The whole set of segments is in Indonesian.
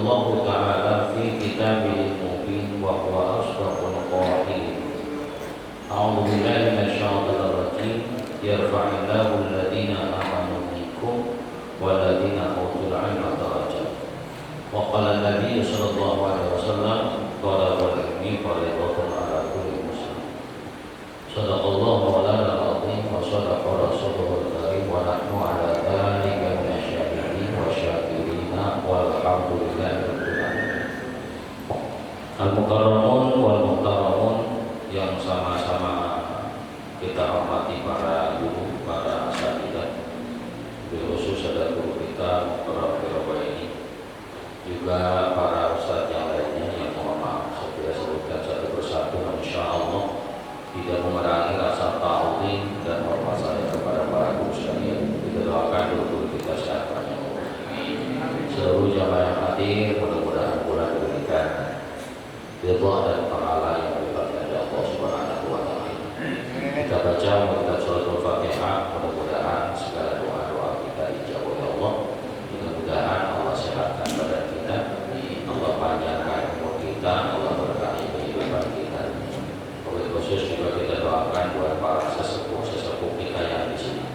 Allahu ta'ala fi kitabihil mubin wa huwa asdaqul qa'ilin. A'udzu billahi minasyaitonir rajim. Yarfa'illahu alladziina aamanu minkum walladzina utul 'ilma darajat. Wa qala an-nabiy sallallahu alaihi wasallam talabul ilmi fardhatun 'ala kulli muslim. Shadaqallahu maulana al-'azim wa shadaqa rasuluhul karim wa nahnu 'ala dzalika minasyahidin wa syakirina walhamdulillahi rabbil alamin. Al-mukarramun wal muhtaramun yang sama-sama kita hormati para guru, para asatidzah, khusus ada guru kita para Bapak ini, juga para ustadz yang lainnya yang mohon maaf saya tidak sebutkan satu persatu, insyaallah tidak mengurangi rasa ta'zim dan hormat saya kepada para guru sekalian. Kita doakan guru kita sehat banyak. Seluruh jamaah yang hadir mudah-mudahan pula diberikan ridha dan pahala yang diberikan oleh Allah Subhanahu wa taala. Kita baca membaca suratul Fatihah, mudah-mudahan segala doa-doa kita dijawab oleh Allah. Mudah-mudahan Allah sehatkan badan kita, Allah panjangkan umur kita, Allah berkahi kehidupan kita. Khusus juga kita doakan buat para sesepuh kita yang di sini,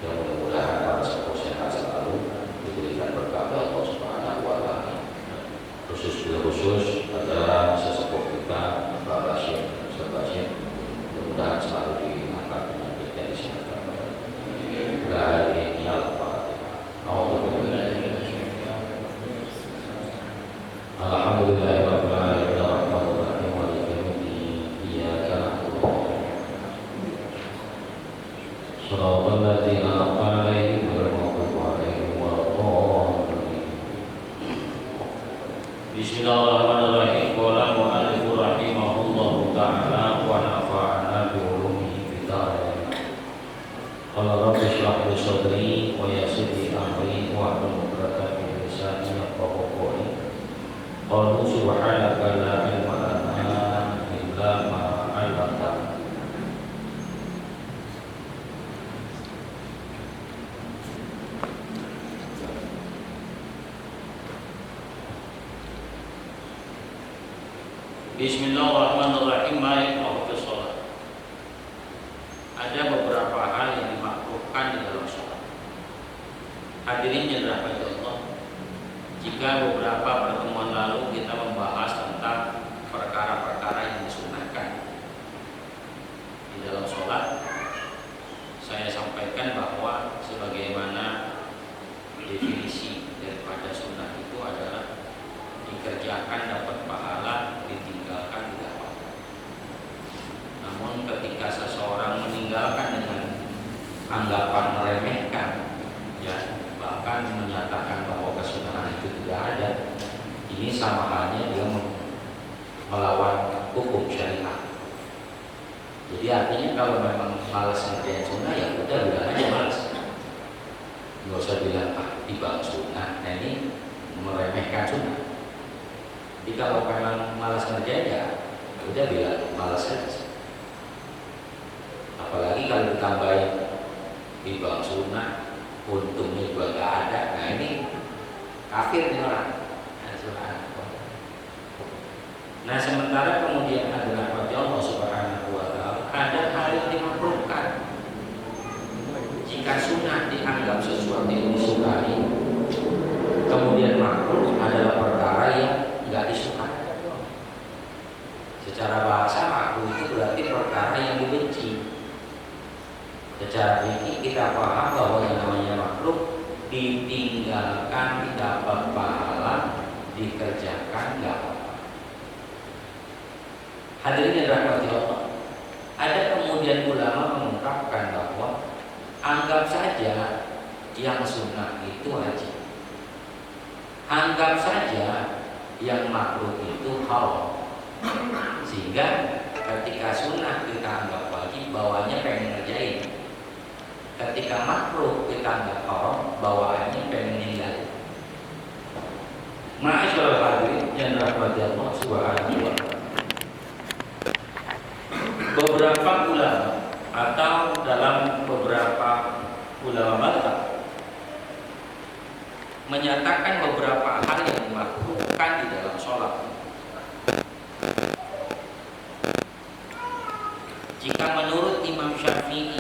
yang mudah-mudahan para sesepuh sehat selalu, diberikan berkah oleh Allah Subhanahu wa taala. Khusus adalah sesepuh kita Pak Rashid, mudah-mudahan selalu diangkat penyakitnya disehatkan. Ila ini al-Fatihah. Alhamdulillahirabbil alamin arrahmanir rahim maliki yaumiddin iyyaka na'budu wa iyyaka nasta'in shiratal ladzina an'amta 'alaihim ghairil maghdubi 'alaihim waladdallin. Bismillahirrahmanirrahim. Qala mu'allif rahimahullahu ta'ala wa nafa'ana bi ulumihi fid dharain. Qala rabbi shrah li sadri wa yassir li amri wa hlul 'uqdatam min lisani yafqahu qawli. Qalu subhanaka la ilma lana illa ma 'allamtana. Bismillahirrahmanirrahim. Mari sholat. Ada beberapa hal yang dimakruhkan di dalam sholat. Hadirin yang dirahmati Allah, jika beberapa pertemuan lalu kita membahas tentang perkara-perkara yang disunahkan di dalam sholat, saya sampaikan bahwa sebagaimana definisi daripada sunnah itu adalah dikerjakan dapat pahala, ditinggalkan tidak apa-apa. Namun ketika seseorang meninggalkan dengan anggapan meremehkan, ya, bahkan menyatakan bahwa kesunahan itu tidak ada, ini sama halnya dia melawan hukum syariat. Jadi artinya kalau memang malas ngerjain sunnah, ya udah bilang aja malas, nggak usah bilang tiba sunnah. Nah ini meremehkan sunnah. Jadi kalau memang malas ngerjain, ya udah bilang malas saja. Apalagi kalau ditambahin tiba sunnah, untungnya juga nggak ada. Nah ini kafir nih orang. Nah sementara kemudian ada rahmat Allah Subhanahu wa taala, ada hal yang dimakruhkan. Jika sunnah dianggap sesuatu yang disukai, kemudian makruh adalah perkara yang nggak disukai. Secara bahasa makruh itu berarti perkara yang dibenci. Secara fikih kita paham bahwa yang namanya makruh ditinggalkan dapat pahala, dikerjakan nggak apa-apa. Hadirin yang dirahmati Allah, ada kemudian ulama mengungkapkan bahwa anggap saja yang sunnah itu wajib, anggap saja yang makruh itu haram, sehingga ketika sunnah kita anggap wajib, bawaannya pengen ngerjain. Ketika makruh kita anggap haram, bawaannya pengen ninggalin. Ma'asyiral hadirin yang dirahmati Allah Subhanahu wa taala, beberapa ulama atau dalam beberapa ulama mazhab menyatakan beberapa hal yang dimakruhkan di dalam sholat. Jika menurut Imam Syafi'i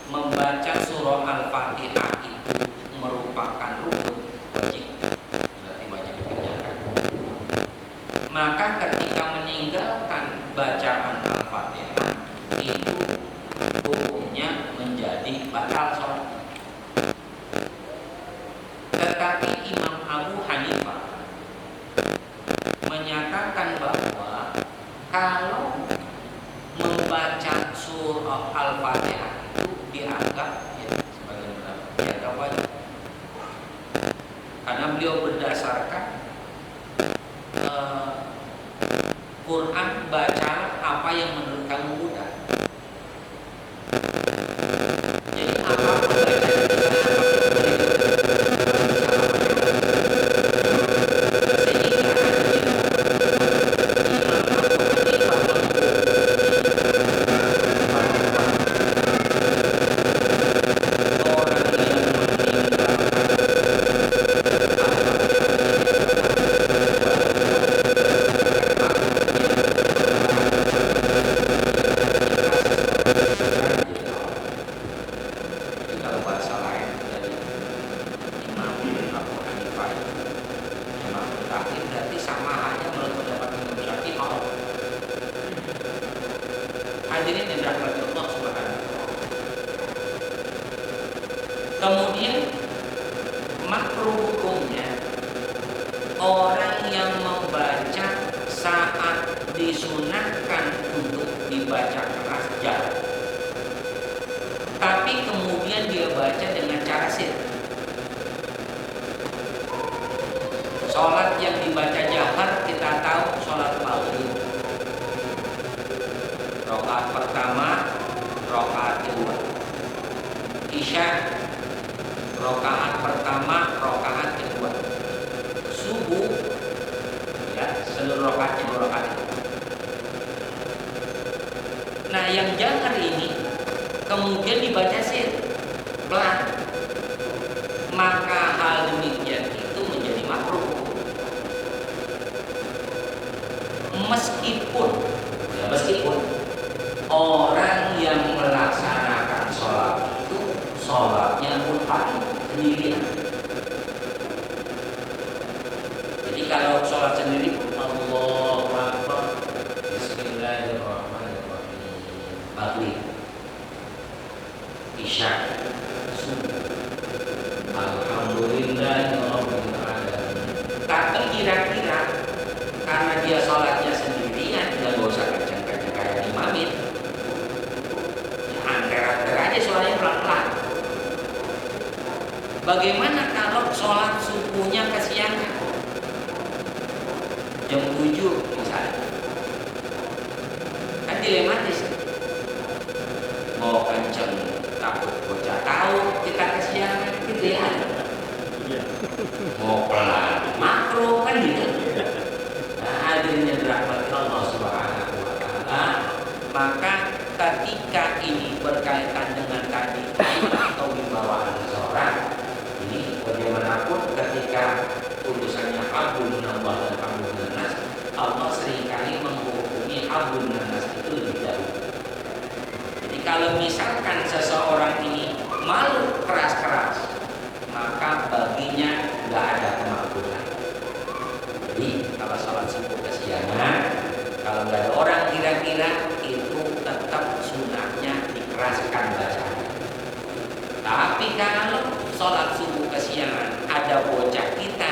membaca surah Al-Fatihah itu merupakan rukun wajib, berarti wajib dikerjakan. Maka ketika meninggalkan bacaan Al-Fatihah itu hukumnya menjadi batal sholat. Tetapi Imam Abu Hanifah menyatakan bahwa kalau membaca surah Al-Fatihah itu dianggap dianggap wajib, karena beliau berdasarkan Quran, baca apa yang menurut kamu mudah. Jadi apa hadirin yang dirahmati Allah Subhanahu wa taala. Kemudian makruh hukumnya orang yang membaca saat disunahkan untuk dibaca keras jahar, tapi kemudian dia baca dengan cara sir. Sholat yang dibaca jahar kita tahu sholat maghrib, rakaat pertama, rakaat kedua. Isya, rakaat pertama, rakaat kedua. Subuh, ya seluruh rakaat kedua rakaat itu. Nah, yang jahar ini kemudian dibaca sir, pelan, maka hal demikian itu menjadi makruh. Meskipun orang yang melaksanakan sholat itu sholatnya munfarid sendirian. Jadi kalau sholat sendiri, Allahu Akbar, Bismillahirrahmanirrahim, maghrib, isya, subuh, Alhamdulillahirabbil alamin. Tapi kira-kira karena dia sholatnya sendirian, dia nggak usah kencang-kencang kayak imamin, ya anter-anter aja sholatnya pelan-pelan. Bagaimana kalau sholat subuhnya kesiangan, jam 7 misalnya, kan dilematis, mau kencang takut bocah tahu kita kesiangan, gitu ya. Mau pelan makro kan gitu. Hadirin yang dirahmati Allah Subhanahu wa taala, maka ketika ini berkaitan dengan tadi atau himbauan seorang, ini bagaimanapun ketika tulisannya hablum minallah dan hablum minannas, Allah seringkali menghukumi hablum minannas itu lebih dahulu. Jadi kalau misalkan seseorang ini malu keras-keras, maka baginya nggak ada kemakruhan. Jadi kalau sholat subuh kesiangan, kalau nggak ada orang kira-kira, itu tetap sunahnya dikeraskan bacaan. Tapi kalau sholat subuh kesiangan ada bocah kita,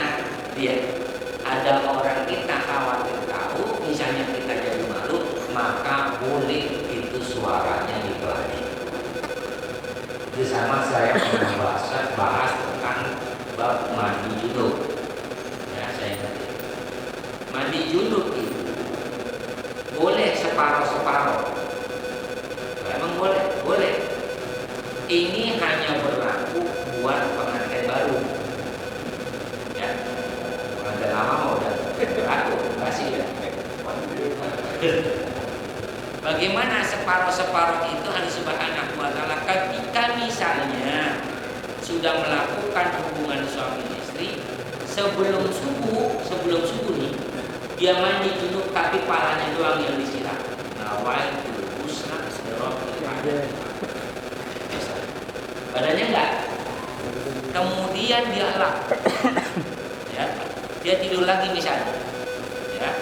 ada orang kita khawatir tahu, misalnya kita jadi malu, maka boleh itu suaranya dipelajari. Itu sama saya pernah bahas tentang bab mandi junub. Ya, saya ngerti. Mandi junub itu boleh separuh-separuh. Memang boleh. Ini hanya berlaku buat pengantin baru. Ya, pengantin lama mau udah berlaku, kasih ya. Bagaimana separuh-separuh itu Allah Subhanahu wa taala ketika misalnya sudah melakukan hubungan suami istri sebelum subuh nih dia mandi junub tapi palanya doang yang disiram. Nawaitul husna birabbil alamin. Badannya enggak. Kemudian dia lap. Ya. Dia tidur lagi misalnya. Ya.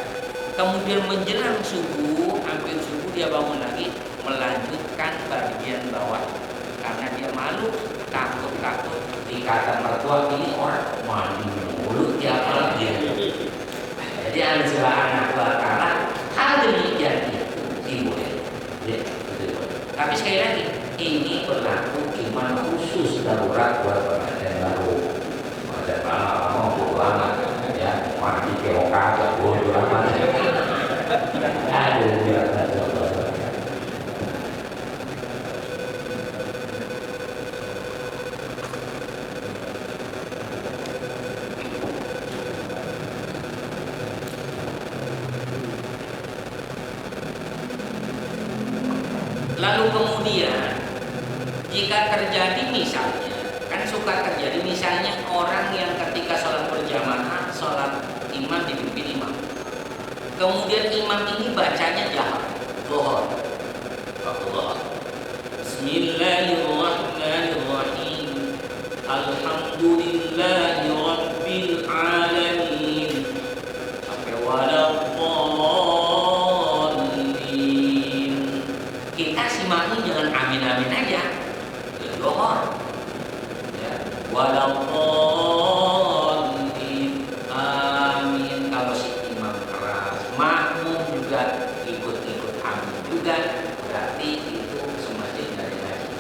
Kemudian menjelang subuh, hampir subuh dia bangun lagi melanjutkan bagian bawah karena dia malu, takut dikata mertua ini orang mandi mulu tiap pagi. Jadi harus anak karena hal demikian itu diboleh. Ya, tapi sekali lagi ini berlaku iman khusus darurat buat pengantin baru. Pengantin lama bodo amat ya, mandi keok kagak bodo amat. Aduh biasa. Lalu kemudian jika terjadi misalnya, kan suka terjadi misalnya orang yang ketika sholat berjamaah, sholat imam dipimpin imam, kemudian imam ini bacanya jahat, zuhur, Bismillahirrahmanirrahim, Alhamdulillahi Rabbil Alamin, sampai kita simakin jangan amin-amin aja, ya dohor, ya walaupun amin. Kalau si imam keras, makmum juga ikut amin juga, berarti itu semacam dari ngaji.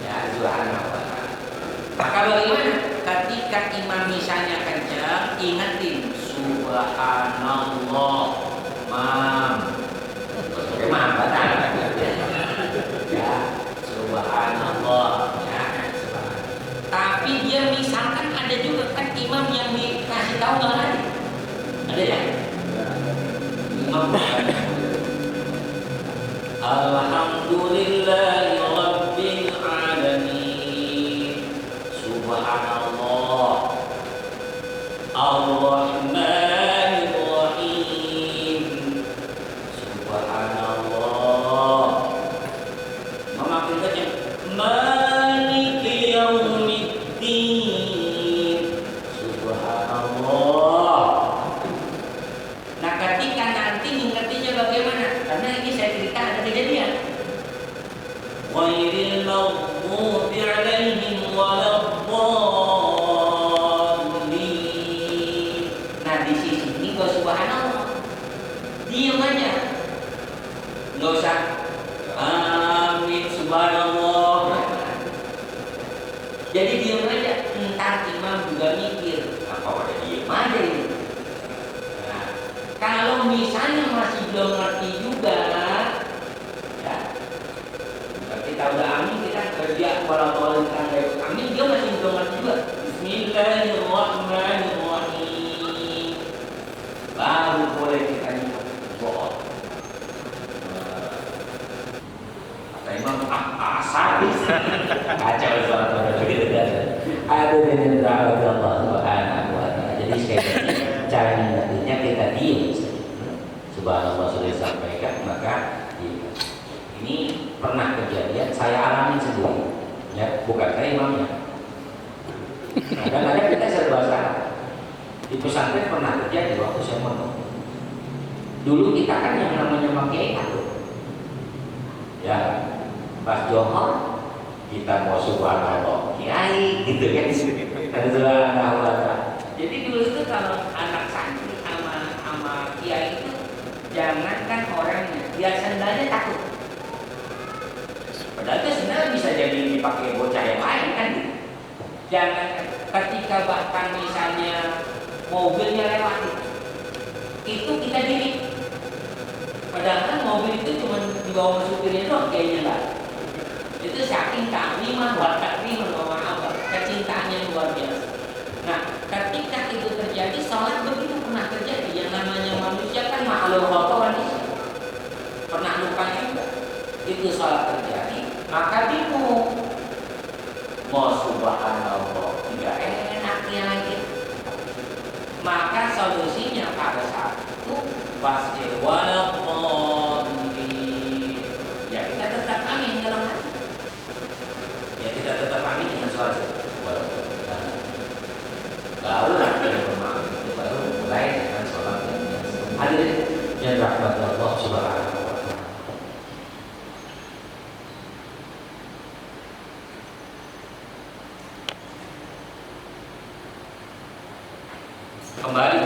Ya subhanallah. Maka bagaimana? Ketika imam misalnya kencang, ingatin subhanallah, Imam batal. Ya, subhanallah. Ya, subhanallah. Tapi dia misalkan ada juga kan imam yang dikasih tahu nggak ada? Ada ya? Imam Alhamdulillahi Rabbil Alamin, subhanallah, Ar-Rahmanir-Rahim, subhanallah. Memakai saja Maliki Yaumiddin, subhanallah. Nah ketika nanti ingatnya bagaimana? Karena ini saya cerita ada kejadian. Ghairil maghdubi alaihim waladdallin. Nah di sisi ini gak subhanallah, diam aja, nggak usah amin subhanallah. Jadi diam aja, entar imam juga mikir apa udah diam aja ini. Nah, kalau misalnya masih belum ngerti juga, ya, kita udah amin, kita kerja walau amin, dia masih belum ngerti juga. Bismillahirrahmanirrahim, baru boleh kita nyimak bohong. Kata imam sadis, kacau suara ada dengan rahmat Allah Subhanahu wa Ta'ala. Jadi sekali lagi cara mengingatnya kita diam. Subhanallah sudah disampaikan, maka ini pernah kejadian saya alami sendiri, ya bukan saya imamnya. Kadang-kadang kita serba salah. Di pesantren pernah terjadi waktu saya mondok. Dulu kita kan yang namanya pakai itu, ya pas johor kita mau subhanallah kiai gitu kan. Jadi dulu itu kalau anak santri sama kiai itu jangankan orangnya, dia sendalnya takut. Padahal itu sendal bisa jadi dipakai bocah yang lain kan gitu. Jangan ketika bahkan misalnya mobilnya lewat itu kita diri. Padahal kan mobil itu cuma dibawa supirnya doang kayaknya enggak. Itu saking taklimah wa taklimah wa ma'abah, kecintaannya luar biasa. Nah, ketika itu terjadi, sholat begitu pernah terjadi. Yang namanya manusia kan makhluk khotoran itu pernah lupa juga. Itu sholat terjadi, maka bingung mau subhanallah, tidak enaknya lagi. Maka solusinya pada saat itu wasir walaupun ya kita tetap amin dalam hati. Ya kita tetap amin dengan suara walaupun. Baru baru mulai dengan sholat yang biasa. Hadirin yang rahmat Allah Subhanahu wa taala. Kembali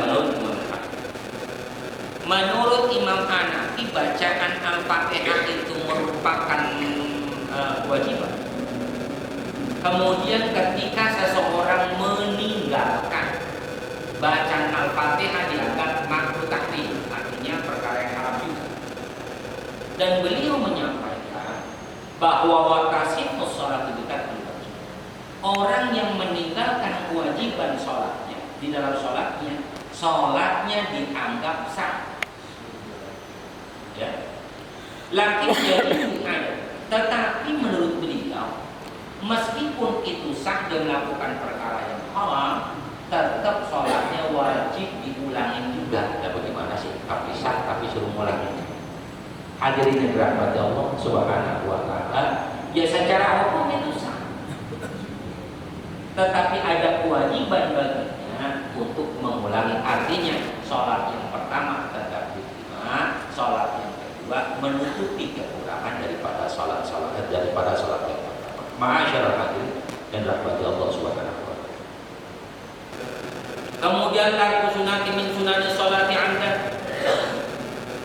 menurut Imam Hanafi bacaan Al-Fatihah itu merupakan kewajiban. Kemudian ketika seseorang meninggalkan bacaan Al-Fatihah dianggap makruh tahrim, artinya perkara yang haram juga. Dan beliau menyampaikan bahwa watasimus sholat itu kan orang yang meninggalkan kewajiban sholatnya di dalam sholatnya dianggap sah. Ya, laki jadi ada. Tetapi menurut beliau, meskipun itu sah dan melakukan perkara yang haram, tetap sholatnya wajib diulangi juga. Ya bagaimana sih? Tapi sah tapi suruh ngulangi. Hadirin yang dirahmati Allah Subhanahu wa taala, ya secara hukum itu sah. Tetapi ada kewajiban baginya untuk mengulangi. Artinya sholat yang pertama tetap diterima, sholat yang kedua menutupi kekurangan daripada sholat yang pertama. Ma'asyiral hadirin yang dirahmati Allah Subhanahu wa taala. Kemudian tarku sunati min sunani sholati anda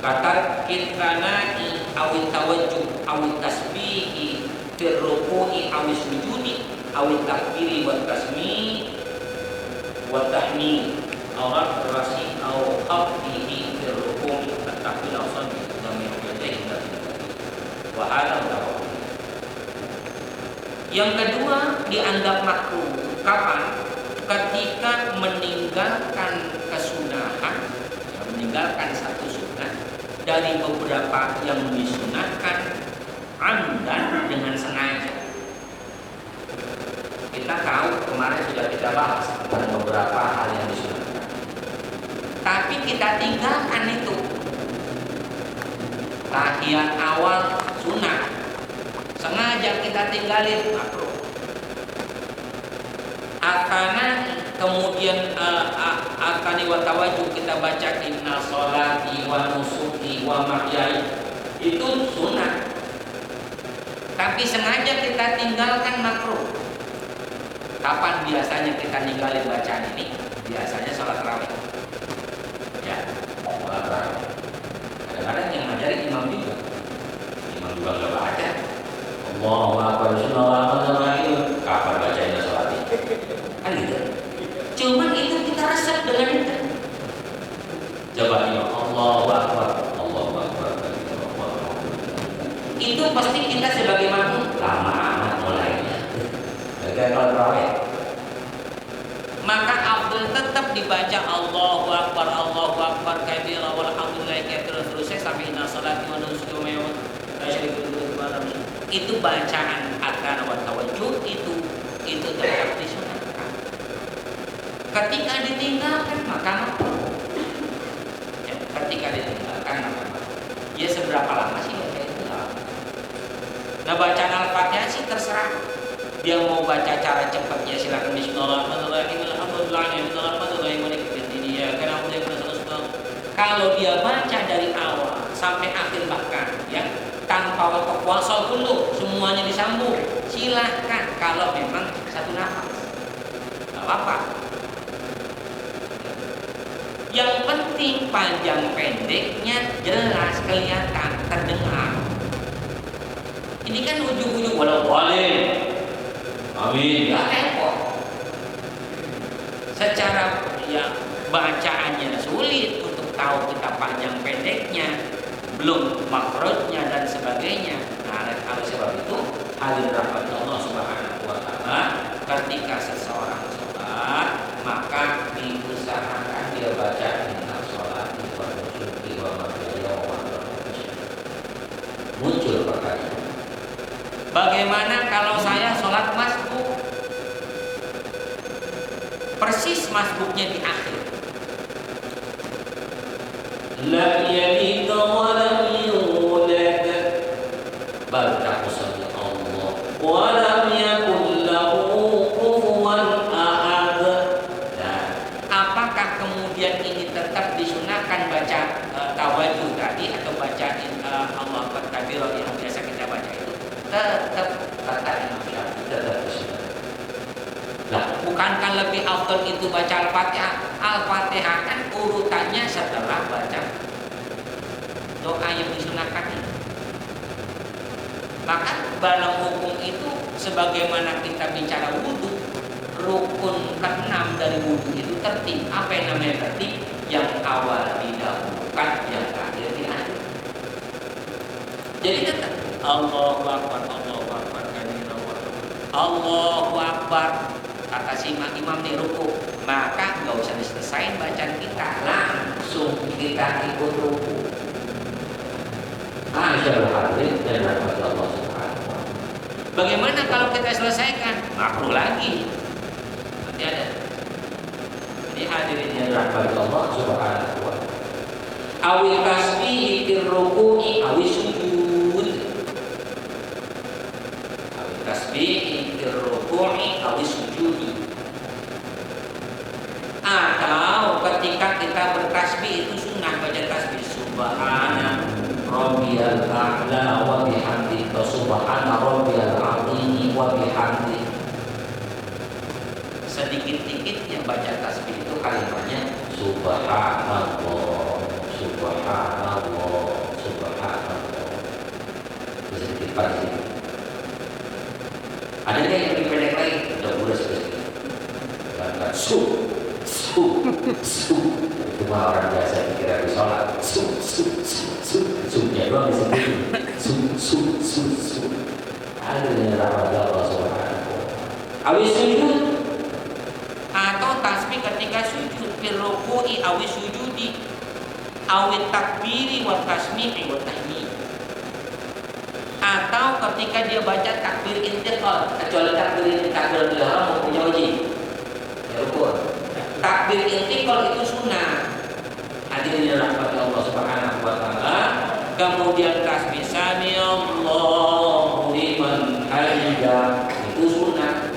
kata kitkanai awil tawajjuh awil tasbihi fir ruku'i awil sujudi awil takbiri wa tasmi wa tahmid awrat rasi aw khaffihi fir ruku'i at-takbir awsan min yadayhi wa hadha tawajjuh. Yang kedua dianggap makruh kapan? Ketika meninggalkan kesunahan, meninggalkan satu sunnah dari beberapa yang disunahkan amdan dengan sengaja. Kita tahu kemarin sudah kita bahas tentang beberapa hal yang disunahkan, tapi kita tinggalkan itu. Tahiyat awal sunnah, sengaja kita tinggalin makruh. Akana kemudian akani wa tawajjuh kita baca inna sholati wa nusuki wa mahyaya itu sunnah, tapi sengaja kita tinggalkan makruh. Kapan biasanya kita ninggalin bacaan ini? Biasanya sholat tarawih. Ya, sholat tarawih. Kadang-kadang yang ngajarin imam juga nggak baca. Allahu akbar bismillahirrahmanirrahim. Kapan bacanya sholat ini? Kan gitu. Cuman itu kita resep dengan itu. Coba ya Allahu akbar, Allahu akbar. Itu pasti kita sebagai makmum lama amat mulainya. Kayak kalau tarawih. Maka afdal tetap dibaca Allahu akbar, Allahu akbar kabira walhamdulillah kabira terusnya sampai inna sholati wa nusuki wa mahyaya itu bacaan akan wa tawajjuh itu tetap disunahkan. Ketika ditinggalkan maka makruh. Ya, ketika ditinggalkan maka makruh. Ya seberapa lama sih baca itu? Nah bacaan Al-Fatihah sih terserah. Dia mau baca cara cepatnya silakan bismillahirrahmanirrahim kalau dia baca dari awal sampai akhir bahkan ya tanpa waktu wasal dulu semuanya disambung silahkan kalau memang satu nafas nggak apa-apa. Yang penting panjang pendeknya jelas kelihatan terdengar. Ini kan ujung-ujung walau boleh amin ya repot. Secara ya bacaannya sulit untuk tahu kita panjang pendeknya, belum makrotnya dan sebagainya. Nah, oleh sebab itu hadirin rahmat Allah Subhanahu wa taala, ketika seseorang sholat maka diusahakan dia baca inna sholati wa nusuki wa mahyaya wa mamati. Muncul pertanyaan, bagaimana kalau saya sholat masbuk? persis masbuknya di akhir. Lam yalid wa lam yulad. Baca usaha Allah. Wa lam yakul lahu kufuwan ahad. Nah, apakah kemudian ini tetap disunahkan baca tawajuh tadi atau bacain Allah Akbar kabirah yang biasa kita baca itu? Tetap kata Imam Syafi'i Tetap disunahkan. Nah, bukankah lebih afdal itu baca Al-Fatihah? Al-Fatihah kan urutannya setelah baca doa yang disunahkan itu. Maka dalam hukum itu sebagaimana kita bicara wudhu, rukun ke-6 dari wudhu itu tertib. Apa yang namanya tertib? Yang awal didahulukan, yang akhir diakhir. Jadi tetap Allahu Akbar, Allahu Akbar, Allahu Akbar. Kata si imam di ruku, maka nggak usah diselesain bacaan kita, langsung kita ikut ruku. Masyaallah hadirin dan rahmat Allah Subhanahu wa taala. Bagaimana kalau kita selesaikan? Makruh lagi. Nanti ada. Jadi hadirin yang Rahmat Allah Subhanahu wa taala. Awil tasbih fil ruku'i awis sujud. awil tasbih fil ruku'i awis sujud. Atau ketika kita bertasbih itu sunnah baca tasbih subhana rabbiyal a'la wa bihamdi, subhana rabbiyal azim wa bihamdi. Sedikit-dikit yang baca tasbih itu kalimatnya Subhanallah, subhanallah, subhanallah. Bisa sedikit pasti. Ada yang lebih pendek lagi? Udah udah sedikit. Enggak su. Itu mah orang biasa pikir habis sholat. Su-nya doang disebut. Su. Ada yang rahmat Allah Subhanahu. Habis sujud atau tasbih ketika sujud fil ruku'i awis sujudi awit takbiri wa tasmi'i wa tahmid, atau ketika dia baca takbir intiqal, kecuali takbir ihram punya wajib ya rukun. Takbir intiqal itu sunnah, hadirin rahmat Allah Subhanahu wa taala. Kemudian tasbih sami Allahu liman hamidah itu sunnah.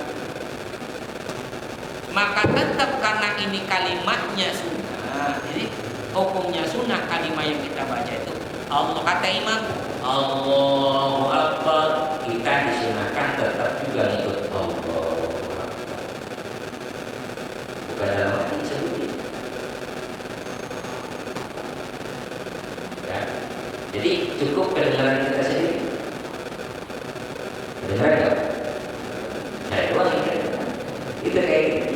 Maka tetap karena ini kalimatnya sunnah, jadi hukumnya sunnah kalimat yang kita baca itu. Allah kata imam Allahu Akbar, kita disunahkan tetap juga ikut Allahu Akbar. Bukan dalam arti sendiri. Ya. Jadi cukup kedengaran kita sendiri. Kedengaran enggak? Nah, itu kayak gitu.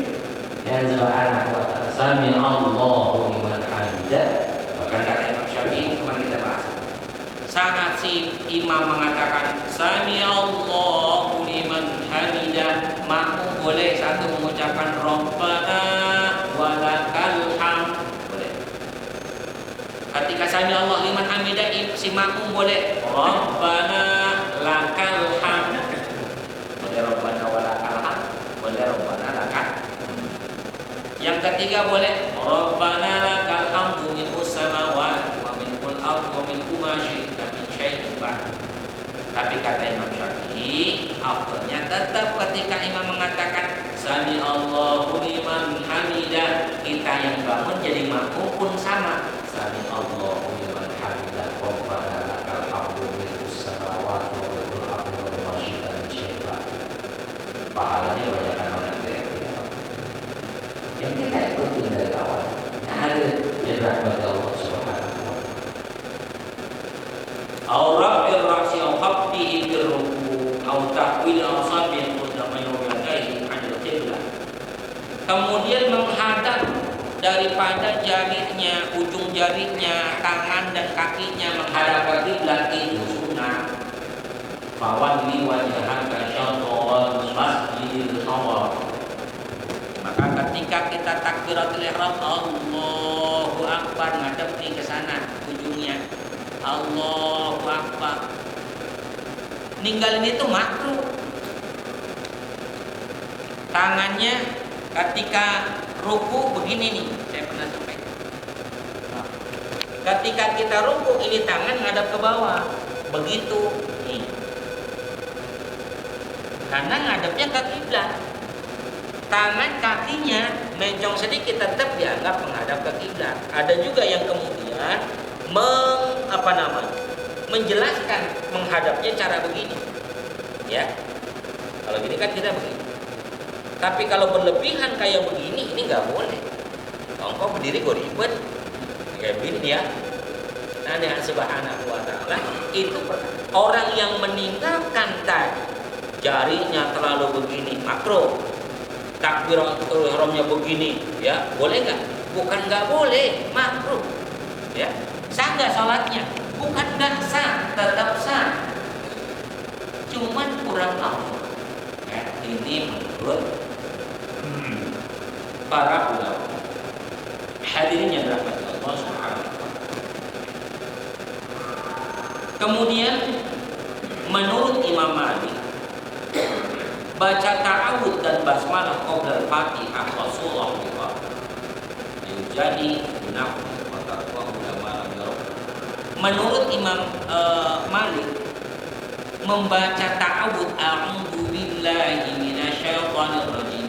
Yang Subhanahu wa ta'ala sami Allahu liman hamidah. Bahkan kata Imam Syafi'i kemarin kita bahas, saat si imam mengatakan sami Allahu liman hamidah, makmum boleh satu mengucapkan Rabbana walakal hamd, boleh. Ketika sami Allah liman hamidah, si makmum boleh Rabbana lakal hamd, boleh Rabbana walakal hamd, boleh Rabbana lakal. Yang ketiga boleh Rabbana lakal hamdu mil'us samawati wa mil'ul ardi wa mil'u ma syi'ta min syai'in ba'd. Tapi kata Imam Syafi'i, afdalnya tetap ketika imam mengatakan sami Allahu liman hamidah, kita yang bangun jadi makmum pun sama. Sami Allahu liman hamidah Rabbana lakal hamdu mil'us samawati wa mil'ul ardi wa ma syi'ta min syai'in ba'd. Pahalanya banyak orang yang kita ikutin dari awal. Ada yang rahmat Allah Subhanahu wa taala. Aura'il ra'si au khafdihi bil ruku' au ta'wil asabi' qudama yadayhi 'anil qiblah. Kemudian menghadap daripada jarinya, ujung jarinya, tangan dan kakinya menghadap ke kiblat itu sunnah. Fawalli wajhaka syatral masjidil haram. Maka ketika kita takbiratul ihram Allahu Akbar, ngadep nih ke sana ujungnya Allahu Akbar, ninggalin itu makruh. Tangannya Ketika ruku begini nih, saya pernah sampaikan. Ketika kita ruku, ini tangan ngadap ke bawah, begitu nih. Karena ngadapnya ke kiblat. Tangan kakinya mencong sedikit tetap dianggap menghadap ke kiblat. Ada juga yang kemudian menjelaskan menghadapnya cara begini. Ya. Kalau gini kan kita begini. Tapi kalau berlebihan kayak begini, ini nggak boleh. Engkau berdiri gue ribet, kayak begini ya. Nah, dengan Subhanahu wa Ta'ala itu orang yang meninggalkan tadi jarinya terlalu begini makruh, takbiratul ihramnya begini, ya boleh nggak? Bukan nggak boleh, makruh. Ya, sah nggak sholatnya? Bukan nggak sah, tetap sah. Cuman kurang afdal. Ya, ini menurut para ulama. Hadirin yang dirahmati Allah Subhanahu wa Ta'ala. Kemudian menurut Imam Malik, baca ta'awud dan basmalah qabla al-Fatihah Rasulullah jadi nafsu wa taqwa ulama al-Arab. Menurut Imam Malik, membaca ta'awud a'udzu billahi minasyaitonir rajim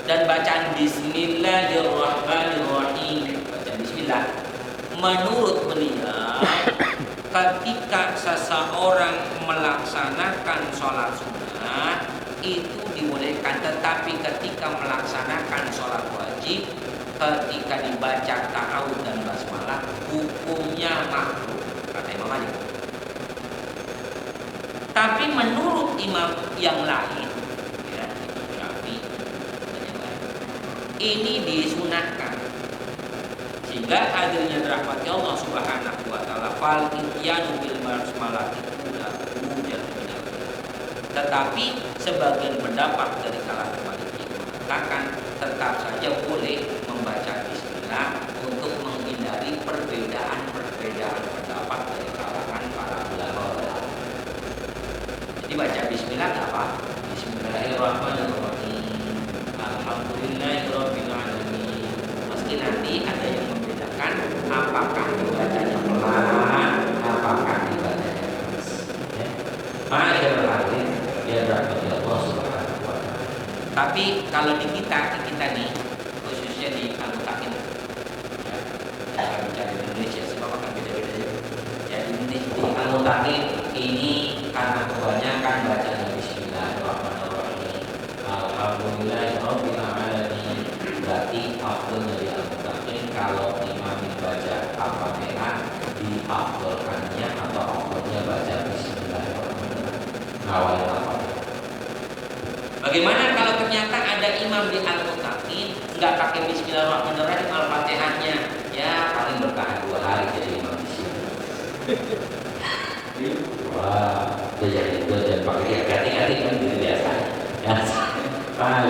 dan bacaan bismillahirrahmanirrahim, baca bismillah, menurut beliau ketika seseorang melaksanakan sholat sunnah itu dibolehkan, tetapi ketika melaksanakan sholat wajib, ketika dibaca ta'awud dan basmalah, hukumnya makruh, kata Imam Malik. Tapi menurut imam yang lain, ya, Syafi'i dan yang lain, ini disunahkan. Sehingga hadirnya rahmat Allah Subhanahu wa Ta'ala, fal ityanu bil basmalati ula wujud minal. Tetapi sebagian pendapat dari kalangan Maliki mengatakan tetap saja boleh membaca bismillah untuk menghindari perbedaan pendapat dari kalangan para ulama. Jadi baca bismillah nggak apa? Bismillahirrahmanirrahim. Alhamdulillahirabbil alamin. Meski nanti ada yang membedakan apakah dibacanya pelan, apakah dibacanya keras. Ya. Ma'asyiral hadirin ya rahmati Allah Subhanahu wa Ta'ala. Tapi kalau di kita nih, khususnya di Al-Mutakin, ya, kita bicara di Indonesia, sebab akan beda-beda ya. Jadi di Al-Mutakin ini karena kebanyakan bacanya bismillahirrahmanirrahim, alhamdulillahirabbil alamin, berarti afdalnya di Al-Mutakin kalau imam baca Al-Fatihah diafdalkannya atau afdalnya baca bismillahirrahmanirrahim awal Al-Fatihah. Bagaimana kalau ternyata ada imam di Al-Mutakin nggak pakai bismillahirrahmanirrahim Al-Fatihahnya? Ya paling bertahan 2 hari jadi imam di sini. Wah, udah jadi jangan pakai hati-hati kan gitu biasa. Ya.